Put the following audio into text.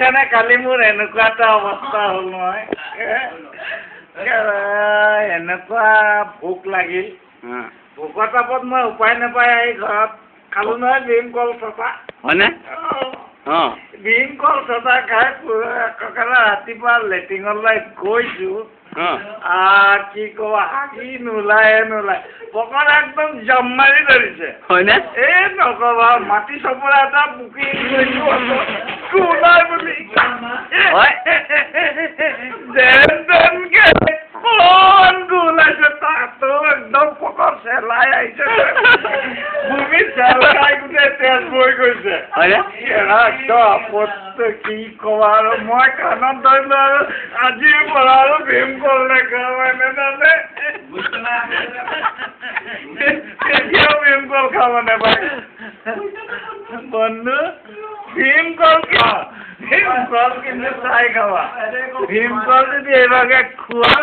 দেখিছানে কালি মোৰ এনেকুৱা এটা অৱস্থা হ'ল নহয় এনেকুৱা ভোক লাগিল ভোকৰ তাপত মই উপায় নাপাই আহি ঘৰত খালো নহয় ভীমকল চটা হয়নে ভীমকল চটা খাই ৰাতিপুৱা লেট্ৰিনলৈ গৈছো কি কব হাগি নোলায় পকত একদম জম মাৰি ধৰিছে হয়নে এই নকবা মাটি চপৰা এটা বুকি গৈছো ওলাই বুলি যেনকে ওলাইছে তাতো একদম পকত চেলাই আহিছে ভূমি চেলাই গোটেই তেজ বৈ গৈছে কি কবা আৰু মই কাণত ধৰিলো আৰু আজিৰ পৰা আৰু ভীমকল নেখাওঁ এনে কেতিয়াও ভীমকল খাব নাপায় বন্ধু ভীমকল খাওঁ ভীমকল কিন্তু চাই খাবা ভীমকল যদি এইভাগে খোৱা